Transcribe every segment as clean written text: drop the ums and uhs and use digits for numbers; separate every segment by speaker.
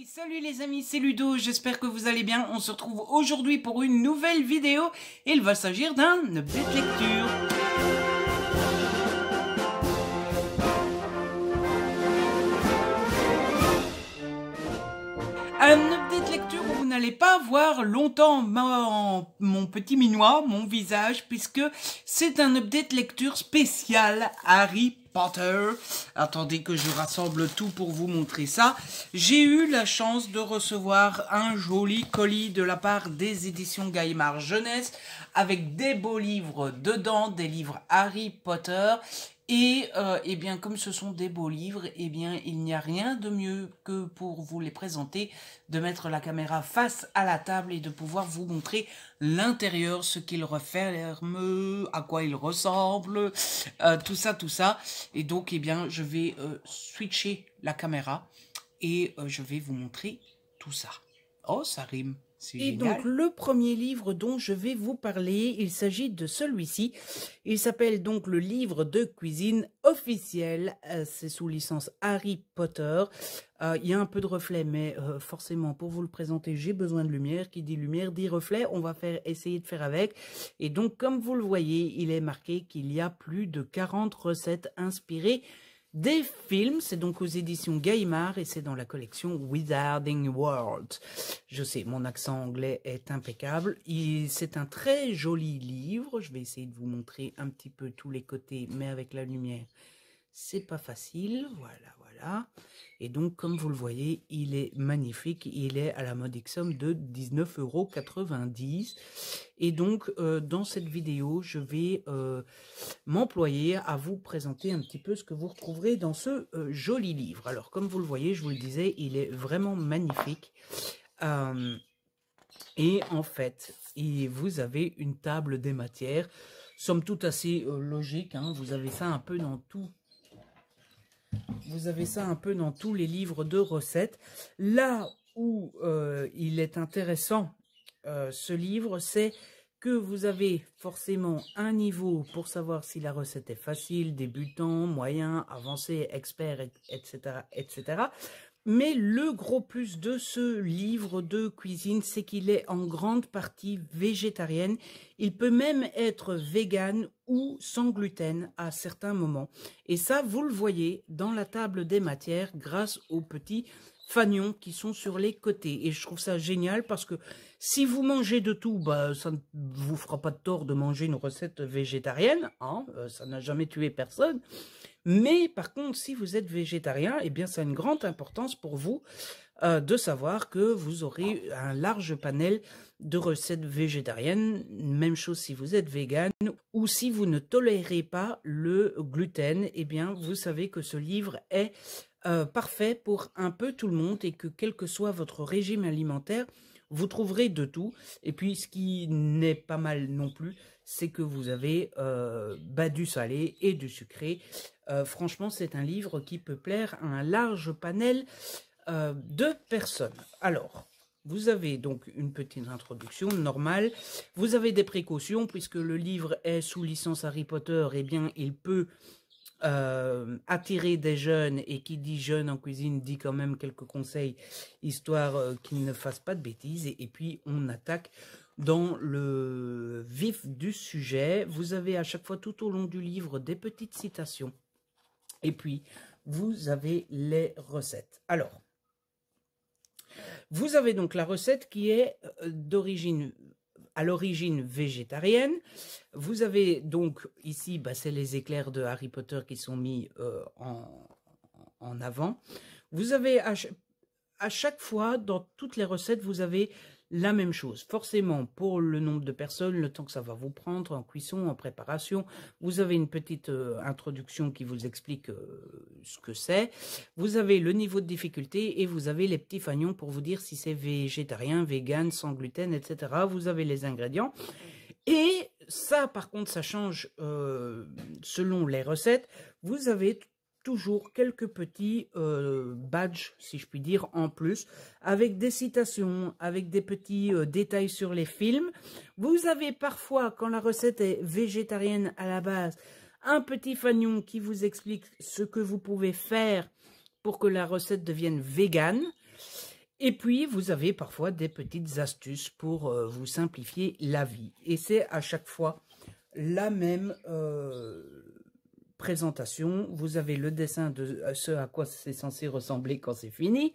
Speaker 1: Salut les amis, c'est Ludo, j'espère que vous allez bien. On se retrouve aujourd'hui pour une nouvelle vidéo. Il va s'agir d'un update lecture. Un update lecture où vous n'allez pas voir longtemps mon petit minois, mon visage, puisque c'est un update lecture spécial Harry Potter. Attendez que je rassemble tout pour vous montrer ça. J'ai eu la chance de recevoir un joli colis de la part des éditions Gallimard Jeunesse avec des beaux livres dedans, des livres Harry Potter. Et eh bien, comme ce sont des beaux livres, eh bien, il n'y a rien de mieux que pour vous les présenter, de mettre la caméra face à la table et de pouvoir vous montrer l'intérieur, ce qu'il referme, à quoi il ressemble, tout ça, tout ça. Et donc, eh bien, je vais switcher la caméra et je vais vous montrer tout ça. Oh, ça rime. Et donc, le premier livre dont je vais vous parler, il s'agit de celui-ci. Il s'appelle donc le livre de cuisine officiel. C'est sous licence Harry Potter. Il y a un peu de reflet, mais forcément, pour vous le présenter, j'ai besoin de lumière. Qui dit lumière, dit reflet. On va essayer de faire avec. Et donc, comme vous le voyez, il est marqué qu'il y a plus de 40 recettes inspirées des films. C'est donc aux éditions Gallimard et c'est dans la collection Wizarding World. Je sais, mon accent anglais est impeccable. C'est un très joli livre. Je vais essayer de vous montrer un petit peu tous les côtés, mais avec la lumière, c'est pas facile. Voilà, voilà. Et donc, comme vous le voyez, il est magnifique. Il est à la modique somme de 19,90 €. Et donc, dans cette vidéo, je vais m'employer à vous présenter un petit peu ce que vous retrouverez dans ce joli livre. Alors, comme vous le voyez, je vous le disais, il est vraiment magnifique. Et en fait, vous avez une table des matières, somme toute assez logique. Hein, vous avez ça un peu dans tout. Vous avez ça un peu dans tous les livres de recettes. Là où il est intéressant, ce livre, c'est que vous avez forcément un niveau pour savoir si la recette est facile, débutant, moyen, avancé, expert, etc., etc. Mais le gros plus de ce livre de cuisine, c'est qu'il est en grande partie végétarienne. Il peut même être vegan ou sans gluten à certains moments. Et ça, vous le voyez dans la table des matières grâce aux petits fanions qui sont sur les côtés. Et je trouve ça génial parce que si vous mangez de tout, bah, ça ne vous fera pas de tort de manger une recette végétarienne. Hein, ça n'a jamais tué personne. Mais par contre, si vous êtes végétarien, eh bien, ça a une grande importance pour vous de savoir que vous aurez un large panel de recettes végétariennes. Même chose si vous êtes vegan ou si vous ne tolérez pas le gluten, eh bien, vous savez que ce livre est parfait pour un peu tout le monde et que quel que soit votre régime alimentaire, vous trouverez de tout. Et puis, ce qui n'est pas mal non plus, c'est que vous avez du salé et du sucré. Franchement, c'est un livre qui peut plaire à un large panel de personnes. Alors, vous avez donc une petite introduction normale. Vous avez des précautions puisque le livre est sous licence Harry Potter. Eh bien, il peut attirer des jeunes, et qui dit jeunes en cuisine dit quand même quelques conseils, histoire qu'ils ne fassent pas de bêtises. Et puis, on attaque dans le vif du sujet. Vous avez à chaque fois tout au long du livre des petites citations. Et puis, vous avez les recettes. Alors, vous avez donc la recette qui est à l'origine végétarienne. Vous avez donc ici, c'est les éclairs de Harry Potter qui sont mis en avant. Vous avez à chaque fois, dans toutes les recettes, vous avez la même chose. Forcément, pour le nombre de personnes, le temps que ça va vous prendre en cuisson, en préparation, vous avez une petite introduction qui vous explique ce que c'est. Vous avez le niveau de difficulté et vous avez les petits fanions pour vous dire si c'est végétarien, vegan, sans gluten, etc. Vous avez les ingrédients. Et ça, par contre, ça change selon les recettes. Vous avez toujours quelques petits badges, si je puis dire, en plus, avec des citations, avec des petits détails sur les films. Vous avez parfois, quand la recette est végétarienne à la base, un petit fanion qui vous explique ce que vous pouvez faire pour que la recette devienne végane. Et puis, vous avez parfois des petites astuces pour vous simplifier la vie. Et c'est à chaque fois la même présentation. Vous avez le dessin de ce à quoi c'est censé ressembler quand c'est fini.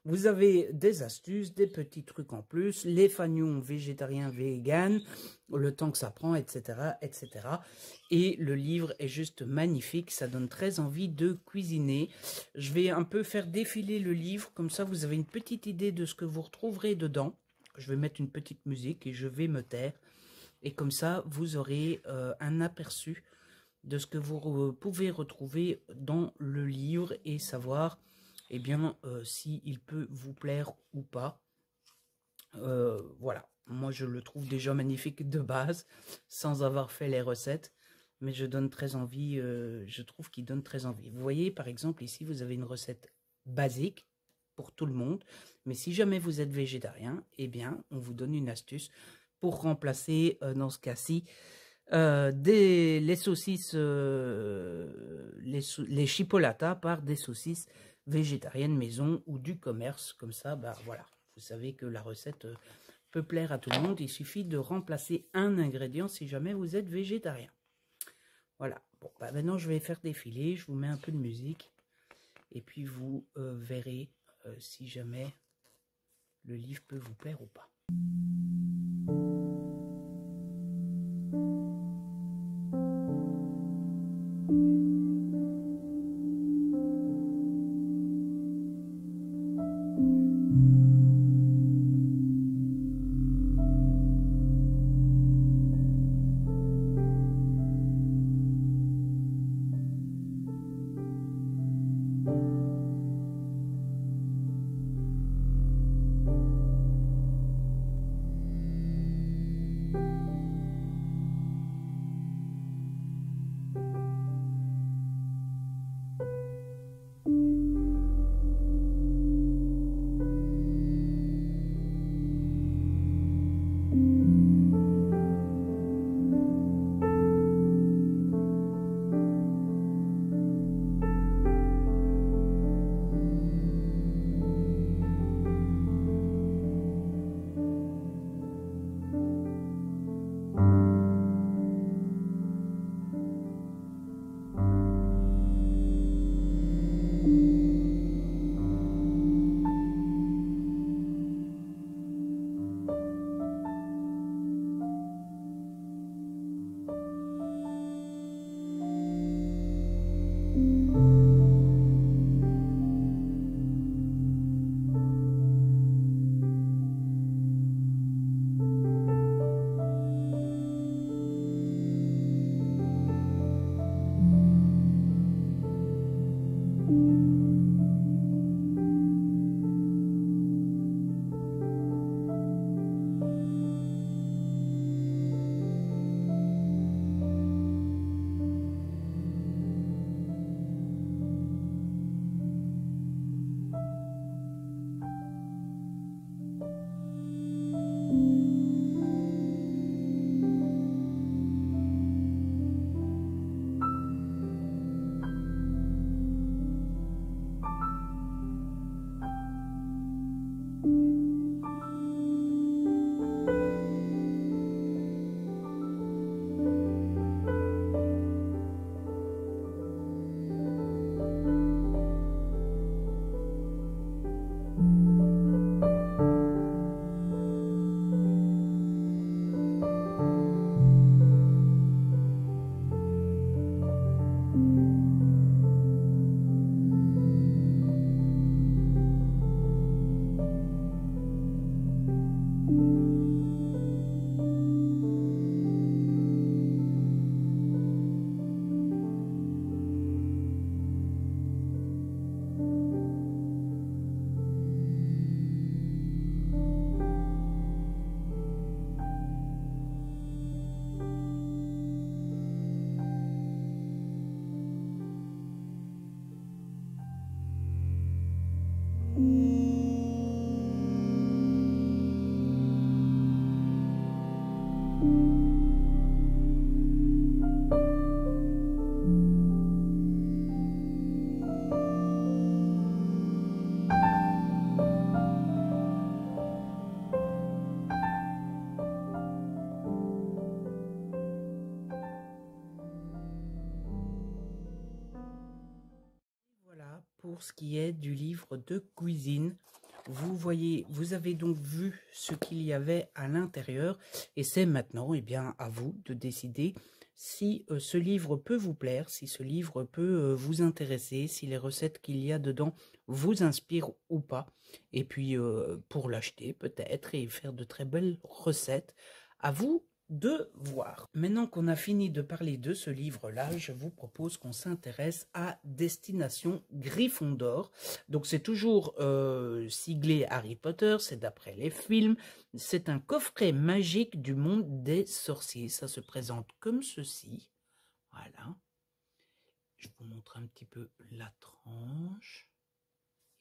Speaker 1: Vous avez des astuces, des petits trucs en plus, les fanions végétariens, véganes, le temps que ça prend, etc., etc. Et le livre est juste magnifique, ça donne très envie de cuisiner. Je vais un peu faire défiler le livre, comme ça vous avez une petite idée de ce que vous retrouverez dedans. Je vais mettre une petite musique et je vais me taire. Et comme ça, vous aurez un aperçu de ce que vous pouvez retrouver dans le livre et savoir eh bien, s'il peut vous plaire ou pas. Voilà, moi je le trouve déjà magnifique de base, sans avoir fait les recettes, mais je donne très envie, je trouve qu'il donne très envie. Vous voyez, par exemple, ici, vous avez une recette basique pour tout le monde, mais si jamais vous êtes végétarien, eh bien, on vous donne une astuce pour remplacer, dans ce cas-ci, les saucisses, les chipolatas par des saucisses végétariennes maison ou du commerce. Comme ça, bah voilà, vous savez que la recette peut plaire à tout le monde. Il suffit de remplacer un ingrédient si jamais vous êtes végétarien. Voilà, bon, bah maintenant je vais faire défiler, je vous mets un peu de musique et puis vous verrez si jamais le livre peut vous plaire ou pas. pour ce qui est du livre de cuisine. Vous avez donc vu ce qu'il y avait à l'intérieur et c'est maintenant bien, à vous de décider si ce livre peut vous plaire, si ce livre peut vous intéresser, si les recettes qu'il y a dedans vous inspirent ou pas. Et puis pour l'acheter peut-être et faire de très belles recettes, à vous de voir. Maintenant qu'on a fini de parler de ce livre-là, je vous propose qu'on s'intéresse à Destination Gryffondor. Donc c'est toujours siglé Harry Potter, c'est d'après les films. C'est un coffret magique du monde des sorciers. Ça se présente comme ceci. Voilà. Je vous montre un petit peu la tranche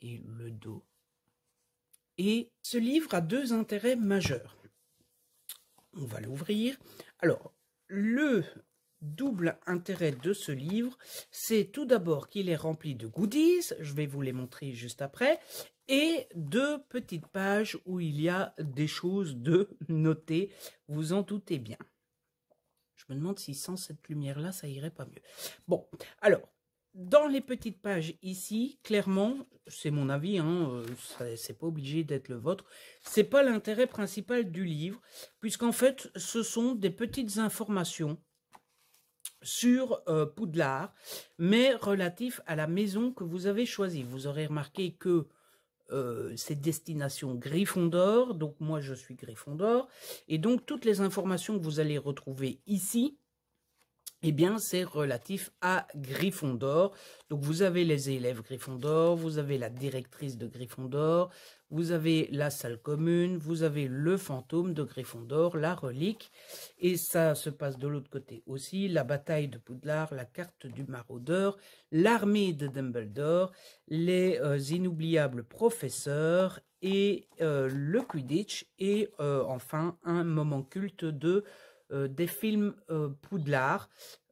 Speaker 1: et le dos. Et ce livre a deux intérêts majeurs. On va l'ouvrir. Alors, le double intérêt de ce livre, c'est tout d'abord qu'il est rempli de goodies, je vais vous les montrer juste après, et de petites pages où il y a des choses de noter, vous en doutez bien. Je me demande si sans cette lumière-là, ça irait pas mieux. Bon, alors, dans les petites pages ici, clairement, c'est mon avis, hein, c'est pas obligé d'être le vôtre, c'est pas l'intérêt principal du livre, puisqu'en fait, ce sont des petites informations sur Poudlard, mais relatifs à la maison que vous avez choisie. Vous aurez remarqué que c'est destination Gryffondor, donc moi je suis Gryffondor, et donc toutes les informations que vous allez retrouver ici, eh bien, c'est relatif à Gryffondor. Donc, vous avez les élèves Gryffondor, vous avez la directrice de Gryffondor, vous avez la salle commune, vous avez le fantôme de Gryffondor, la relique. Et ça se passe de l'autre côté aussi, la bataille de Poudlard, la carte du maraudeur, l'armée de Dumbledore, les inoubliables professeurs et le Quidditch. Et enfin, un moment culte de... des films Poudlard,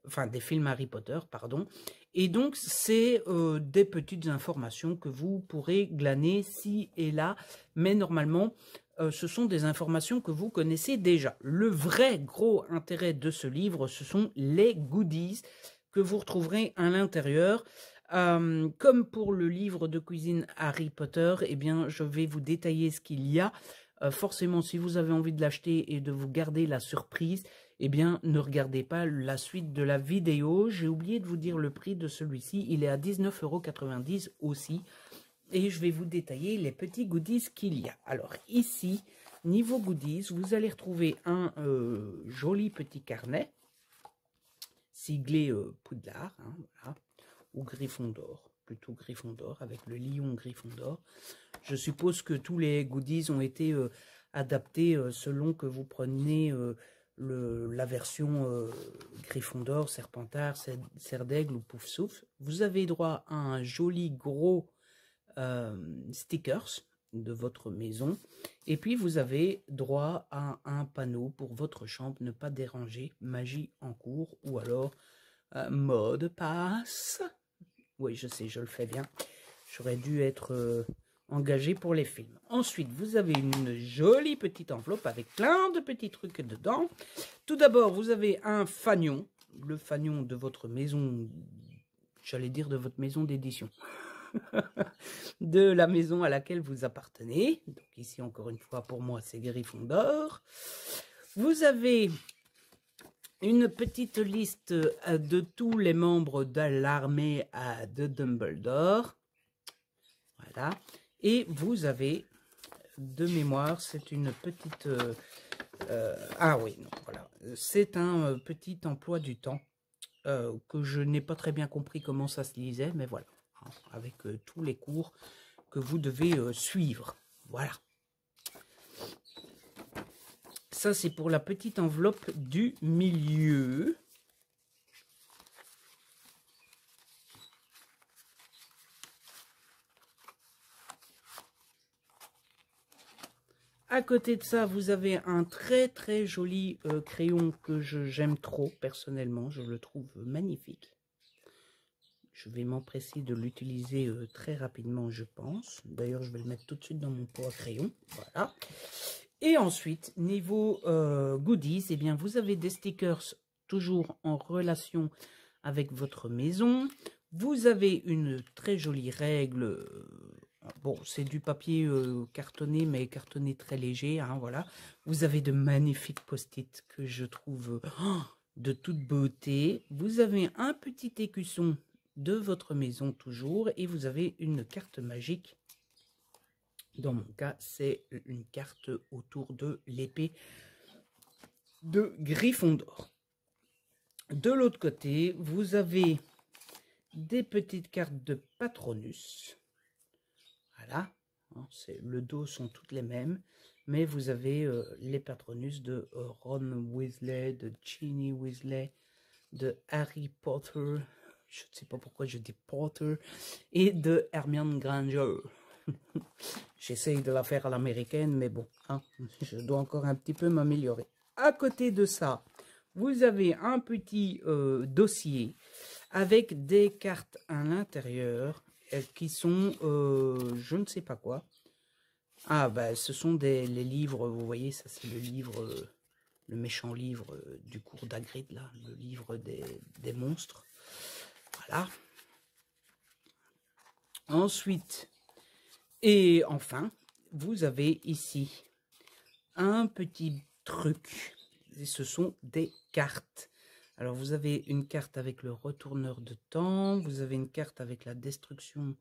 Speaker 1: enfin des films Harry Potter, pardon. Et donc, c'est des petites informations que vous pourrez glaner ci et là, mais normalement, ce sont des informations que vous connaissez déjà. Le vrai gros intérêt de ce livre, ce sont les goodies que vous retrouverez à l'intérieur. Comme pour le livre de cuisine Harry Potter, eh bien, je vais vous détailler ce qu'il y a. Forcément, si vous avez envie de l'acheter et de vous garder la surprise, eh bien, ne regardez pas la suite de la vidéo. J'ai oublié de vous dire le prix de celui-ci. Il est à 19,90 € aussi. Et je vais vous détailler les petits goodies qu'il y a. Alors, ici, niveau goodies, vous allez retrouver un joli petit carnet, siglé Poudlard, hein, voilà, ou Gryffondor. Plutôt Gryffondor, avec le lion Gryffondor. Je suppose que tous les goodies ont été adaptés selon que vous prenez la version Gryffondor, Serpentard, Serre d'Aigle ou Pouf Souffle. Vous avez droit à un joli gros stickers de votre maison. Et puis vous avez droit à un panneau pour votre chambre, ne pas déranger, magie en cours, ou alors mot de passe. Oui, je sais, je le fais bien. J'aurais dû être engagé pour les films. Ensuite, vous avez une jolie petite enveloppe avec plein de petits trucs dedans. Tout d'abord, vous avez un fanion. Le fanion de votre maison, j'allais dire de votre maison d'édition. De la maison à laquelle vous appartenez. Donc ici, encore une fois, pour moi, c'est Gryffondor. Vous avez... une petite liste de tous les membres de l'armée de Dumbledore. Voilà. Et vous avez, de mémoire, c'est une petite... ah oui, non, voilà. C'est un petit emploi du temps que je n'ai pas très bien compris comment ça se lisait, mais voilà. Hein, avec tous les cours que vous devez suivre. Voilà. Ça, c'est pour la petite enveloppe du milieu. À côté de ça, vous avez un très très joli crayon que j'aime trop personnellement. Je le trouve magnifique. Je vais m'empresser de l'utiliser très rapidement, je pense. D'ailleurs, je vais le mettre tout de suite dans mon pot à crayon. Voilà. Et ensuite, niveau goodies, eh bien, vous avez des stickers toujours en relation avec votre maison. Vous avez une très jolie règle. Bon, c'est du papier cartonné, mais cartonné très léger, hein, voilà. Vous avez de magnifiques post-it que je trouve de toute beauté. Vous avez un petit écusson de votre maison toujours, et vous avez une carte magique. Dans mon cas, c'est une carte autour de l'épée de Gryffondor. De l'autre côté, vous avez des petites cartes de Patronus. Voilà, le dos sont toutes les mêmes, mais vous avez les Patronus de Ron Weasley, de Ginny Weasley, de Harry Potter, je ne sais pas pourquoi je dis Potter, et de Hermione Granger. J'essaye de la faire à l'américaine, mais bon, hein, je dois encore un petit peu m'améliorer. À côté de ça, vous avez un petit dossier avec des cartes à l'intérieur qui sont, je ne sais pas quoi. Ah, bah, ce sont les livres, vous voyez, ça c'est le livre, le méchant livre du cours d'Hagrid, là, le livre des monstres. Voilà. Ensuite, et enfin, vous avez ici un petit truc. Et ce sont des cartes. Alors, vous avez une carte avec le retourneur de temps. Vous avez une carte avec la destruction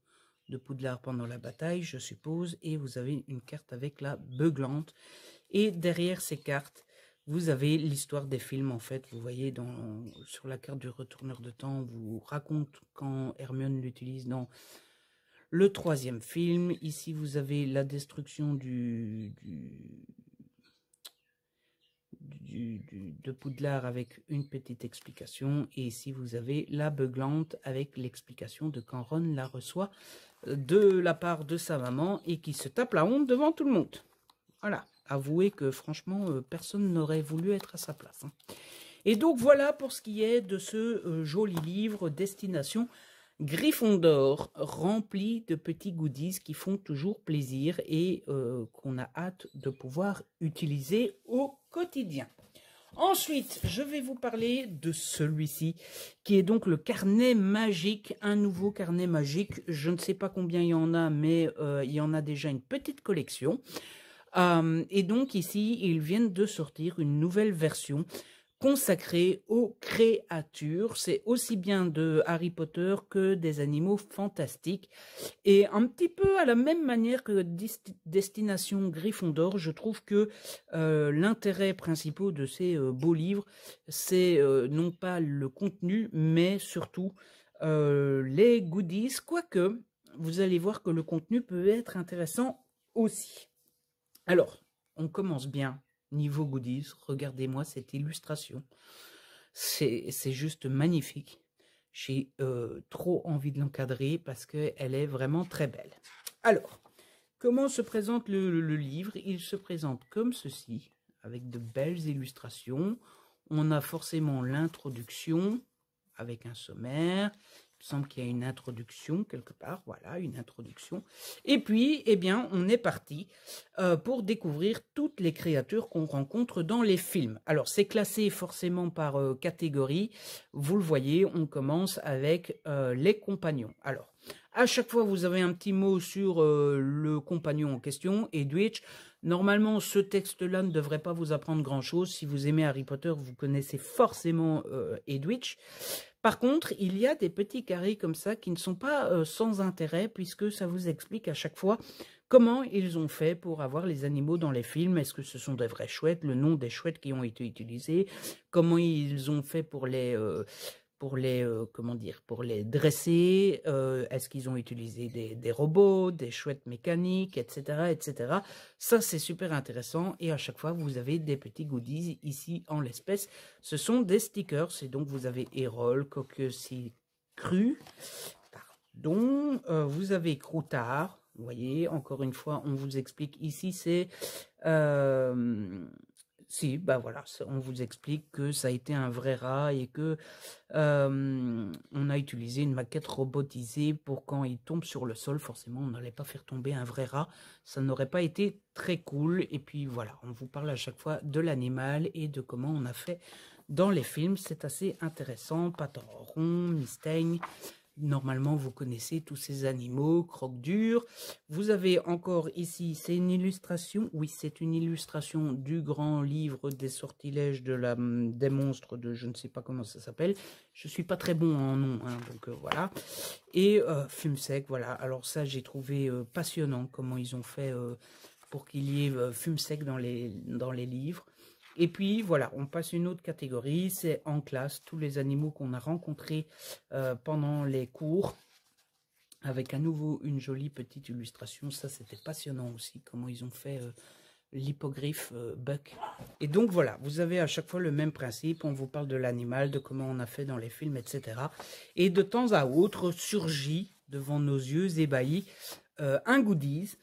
Speaker 1: de Poudlard pendant la bataille, je suppose. Et vous avez une carte avec la beuglante. Et derrière ces cartes, vous avez l'histoire des films, en fait. Vous voyez, sur la carte du retourneur de temps, on vous raconte quand Hermione l'utilise dans le 3e film. Ici, vous avez la destruction de Poudlard avec une petite explication. Et ici, vous avez la beuglante avec l'explication de quand Ron la reçoit de la part de sa maman et qui se tape la honte devant tout le monde. Voilà. Avouez que franchement, personne n'aurait voulu être à sa place. Hein. Et donc, voilà pour ce qui est de ce joli livre Destination Gryffondor, rempli de petits goodies qui font toujours plaisir et qu'on a hâte de pouvoir utiliser au quotidien. Ensuite, je vais vous parler de celui-ci, qui est donc le carnet magique, un nouveau carnet magique. Je ne sais pas combien il y en a, mais il y en a déjà une petite collection. Et donc ici, ils viennent de sortir une nouvelle version consacré aux créatures. C'est aussi bien de Harry Potter que des animaux fantastiques. Et un petit peu à la même manière que Destination Gryffondor, je trouve que l'intérêt principal de ces beaux livres, c'est non pas le contenu, mais surtout les goodies. Quoique, vous allez voir que le contenu peut être intéressant aussi. Alors, on commence bien. Niveau goodies, regardez-moi cette illustration. C'est juste magnifique. J'ai trop envie de l'encadrer parce qu'elle est vraiment très belle. Alors, comment se présente le livre? Il se présente comme ceci, avec de belles illustrations. On a forcément l'introduction avec un sommaire. Il semble qu'il y a une introduction quelque part, voilà, une introduction. Et puis, eh bien, on est parti pour découvrir toutes les créatures qu'on rencontre dans les films. Alors, c'est classé forcément par catégorie. Vous le voyez, on commence avec les compagnons. Alors, à chaque fois, vous avez un petit mot sur le compagnon en question, Edwidge. Normalement, ce texte-là ne devrait pas vous apprendre grand-chose. Si vous aimez Harry Potter, vous connaissez forcément Edwidge. Par contre, il y a des petits carrés comme ça qui ne sont pas sans intérêt puisque ça vous explique à chaque fois comment ils ont fait pour avoir les animaux dans les films. Est-ce que ce sont des vrais chouettes, le nom des chouettes qui ont été utilisés, comment ils ont fait pour les dresser, est-ce qu'ils ont utilisé des robots, des chouettes mécaniques, etc., etc. Ça, c'est super intéressant et à chaque fois, vous avez des petits goodies ici en l'espèce. Ce sont des stickers et donc vous avez Erol, Coquecille Cru, pardon, vous avez Croutard, vous voyez, encore une fois, on vous explique ici, c'est... Si, bah voilà, on vous explique que ça a été un vrai rat et que on a utilisé une maquette robotisée pour quand il tombe sur le sol, forcément on n'allait pas faire tomber un vrai rat, ça n'aurait pas été très cool. Et puis voilà, on vous parle à chaque fois de l'animal et de comment on a fait dans les films, c'est assez intéressant. Patoron, Mistaigne, Normalement, vous connaissez tous ces animaux, croque-dur. Vous avez encore ici, c'est une illustration. Oui, c'est une illustration du grand livre des sortilèges des monstres de je ne sais pas comment ça s'appelle. Je suis pas très bon en nom, hein, donc voilà. Et fume sec, voilà. Alors ça, j'ai trouvé passionnant comment ils ont fait pour qu'il y ait fume sec dans les livres. Et puis voilà, on passe une autre catégorie, c'est en classe, tous les animaux qu'on a rencontrés pendant les cours, avec à nouveau une jolie petite illustration. Ça, c'était passionnant aussi, comment ils ont fait l'hippogriffe Buck. Et donc voilà, vous avez à chaque fois le même principe, on vous parle de l'animal, de comment on a fait dans les films, etc. Et de temps à autre surgit devant nos yeux ébahis un goodies,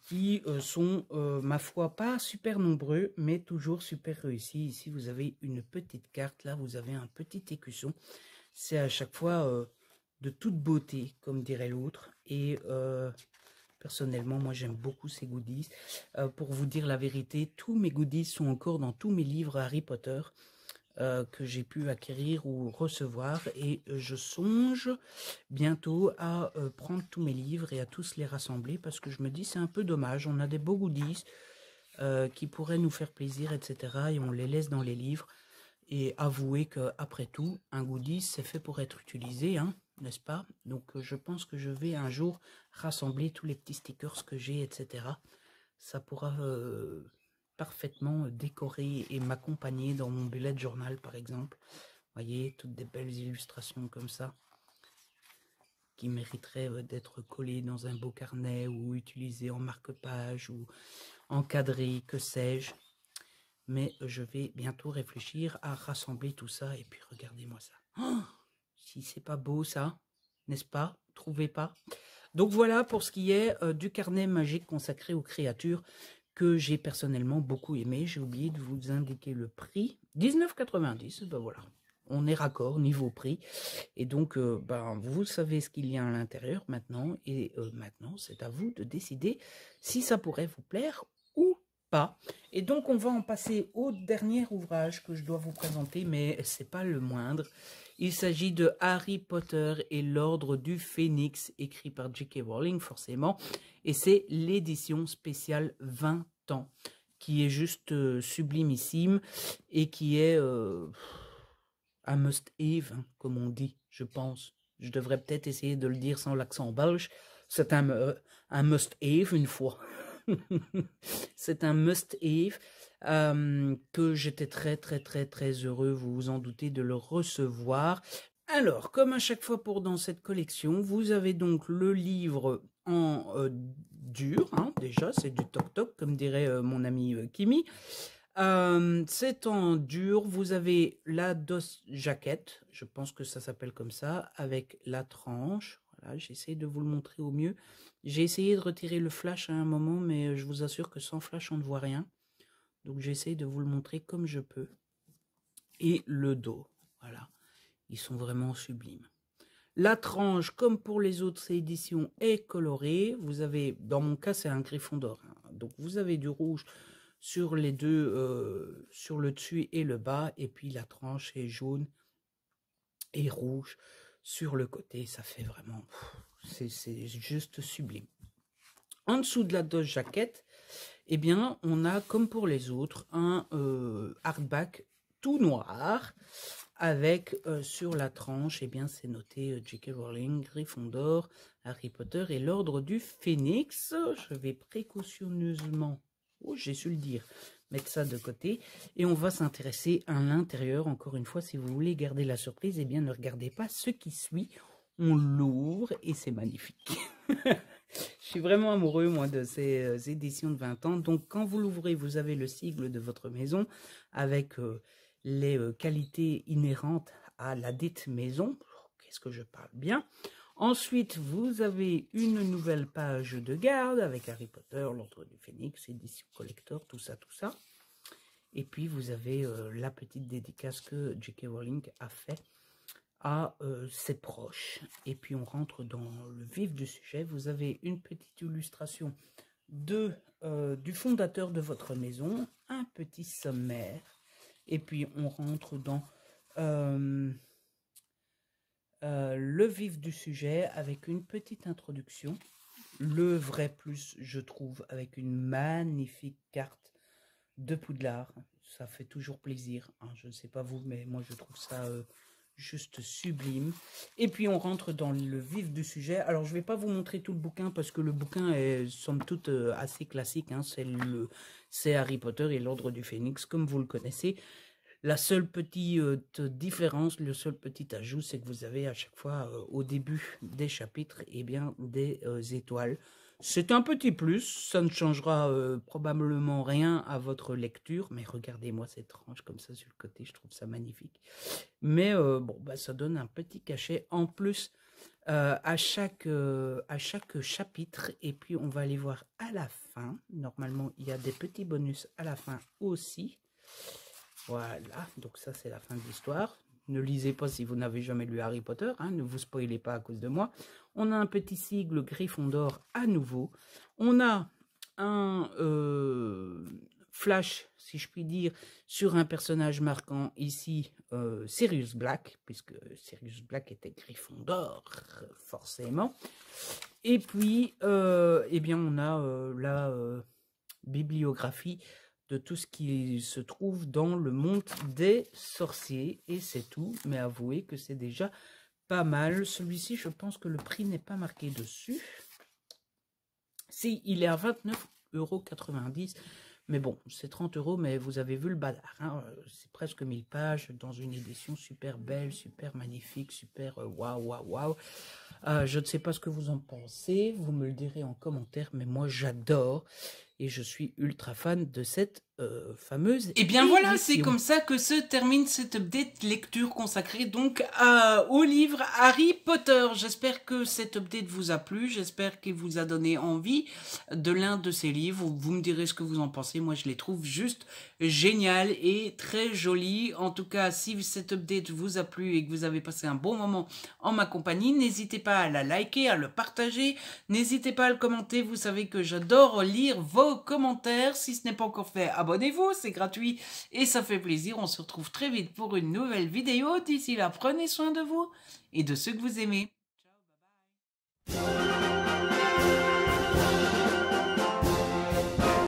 Speaker 1: qui sont, ma foi, pas super nombreux, mais toujours super réussis. Ici, vous avez une petite carte, là, vous avez un petit écusson. C'est à chaque fois de toute beauté, comme dirait l'autre. Et personnellement, moi, j'aime beaucoup ces goodies. Pour vous dire la vérité, tous mes goodies sont encore dans tous mes livres Harry Potter que j'ai pu acquérir ou recevoir, et je songe bientôt à prendre tous mes livres et à tous les rassembler, parce que je me dis c'est un peu dommage, on a des beaux goodies qui pourraient nous faire plaisir, etc., et on les laisse dans les livres. Et avouez que après tout, un goodies c'est fait pour être utilisé, hein, n'est-ce pas? Donc je pense que je vais un jour rassembler tous les petits stickers que j'ai, etc. Ça pourra parfaitement décorer et m'accompagner dans mon bullet journal, par exemple. Vous voyez, toutes des belles illustrations comme ça, qui mériteraient d'être collées dans un beau carnet ou utilisées en marque-page ou encadrées, que sais-je. Mais je vais bientôt réfléchir à rassembler tout ça. Et puis regardez-moi ça. Oh, si c'est pas beau ça, n'est-ce pas? Trouvez pas? Donc voilà pour ce qui est du carnet magique consacré aux créatures, que j'ai personnellement beaucoup aimé. J'ai oublié de vous indiquer le prix. 19,90 €, ben voilà. On est raccord niveau prix. Et donc, ben, vous savez ce qu'il y a à l'intérieur maintenant. Et maintenant, c'est à vous de décider si ça pourrait vous plaire ou pas. Et donc, on va en passer au dernier ouvrage que je dois vous présenter, mais c'est pas le moindre. Il s'agit de Harry Potter et l'Ordre du Phénix, écrit par J.K. Rowling, forcément. Et c'est l'édition spéciale 20 ans, qui est juste sublimissime et qui est un must-have, hein, comme on dit, je pense. Je devrais peut-être essayer de le dire sans l'accent belge. C'est un must-have une fois. C'est un must-have que j'étais très heureux, vous vous en doutez, de le recevoir. Alors, comme à chaque fois dans cette collection, vous avez donc le livre en dur, hein, déjà, c'est du toc-toc, comme dirait mon ami Kimi. C'est en dur, vous avez la DOS jaquette, je pense que ça s'appelle comme ça, avec la tranche. Voilà, j'essaie de vous le montrer au mieux. J'ai essayé de retirer le flash à un moment, mais je vous assure que sans flash, on ne voit rien. Donc j'essaie de vous le montrer comme je peux. Et le dos, voilà. Ils sont vraiment sublimes. La tranche, comme pour les autres éditions, est colorée. Vous avez, dans mon cas, c'est un Gryffondor, hein. Donc vous avez du rouge sur les deux, sur le dessus et le bas. Et puis la tranche est jaune et rouge sur le côté. Ça fait vraiment... C'est juste sublime. En dessous de la dose jaquette, eh bien, on a, comme pour les autres, un hardback tout noir, avec sur la tranche, eh bien, c'est noté J.K. Rowling, Gryffondor, Harry Potter et l'Ordre du Phénix. Je vais précautionneusement, oh, j'ai su le dire, mettre ça de côté. Et on va s'intéresser à l'intérieur. Encore une fois, si vous voulez garder la surprise, eh bien, ne regardez pas ce qui suit. On l'ouvre et c'est magnifique. Je suis vraiment amoureux, moi, de ces éditions de 20 ans. Donc, quand vous l'ouvrez, vous avez le sigle de votre maison avec les qualités inhérentes à la dite maison. Qu'est-ce que je parle bien. Ensuite, vous avez une nouvelle page de garde avec Harry Potter, l'Ordre du Phénix, édition collector, tout ça, tout ça. Et puis, vous avez la petite dédicace que J.K. Rowling a fait à ses proches. Et puis on rentre dans le vif du sujet. Vous avez une petite illustration du fondateur de votre maison, un petit sommaire, et puis on rentre dans le vif du sujet avec une petite introduction. Le vrai plus, je trouve, avec une magnifique carte de Poudlard. Ça fait toujours plaisir, hein. Je ne sais pas vous, mais moi je trouve ça juste sublime. Et puis on rentre dans le vif du sujet. Alors je ne vais pas vous montrer tout le bouquin parce que le bouquin est somme toute assez classique, hein. C'est Harry Potter et l'Ordre du Phénix, comme vous le connaissez. La seule petite différence, le seul petit ajout, c'est que vous avez à chaque fois au début des chapitres, eh bien, des étoiles. C'est un petit plus, ça ne changera probablement rien à votre lecture, mais regardez-moi cette tranche comme ça sur le côté, je trouve ça magnifique. Mais bon, bah, ça donne un petit cachet en plus à chaque chapitre, et puis on va aller voir à la fin. Normalement, il y a des petits bonus à la fin aussi. Voilà, donc ça c'est la fin de l'histoire. Ne lisez pas si vous n'avez jamais lu Harry Potter, hein, ne vous spoilez pas à cause de moi. On a un petit sigle Gryffondor à nouveau. On a un flash, si je puis dire, sur un personnage marquant ici, Sirius Black, puisque Sirius Black était Gryffondor, forcément. Et puis, eh bien, on a la bibliographie de tout ce qui se trouve dans le monde des sorciers, et c'est tout, mais avouez que c'est déjà pas mal. Celui-ci, je pense que le prix n'est pas marqué dessus. Si, il est à 29,90 €, mais bon, c'est 30 €, mais vous avez vu le bazar, hein, c'est presque 1000 pages, dans une édition super belle, super magnifique, super waouh, waouh, waouh. Je ne sais pas ce que vous en pensez, vous me le direz en commentaire, mais moi j'adore. Et je suis ultra fan de cette fameuse
Speaker 2: Et bien voilà, c'est comme ça que se termine cette update lecture consacrée donc au livre Harry Potter. J'espère que cette update vous a plu, j'espère qu'il vous a donné envie de l'un de ces livres. Vous me direz ce que vous en pensez, moi je les trouve juste génial et très jolis. En tout cas, si cette update vous a plu et que vous avez passé un bon moment en ma compagnie, n'hésitez pas à la liker, à le partager, n'hésitez pas à le commenter. Vous savez que j'adore lire vos commentaires. Si ce n'est pas encore fait, abonnez-vous, c'est gratuit et ça fait plaisir. On se retrouve très vite pour une nouvelle vidéo. D'ici là, prenez soin de vous et de ceux que vous aimez. Ciao, bye bye.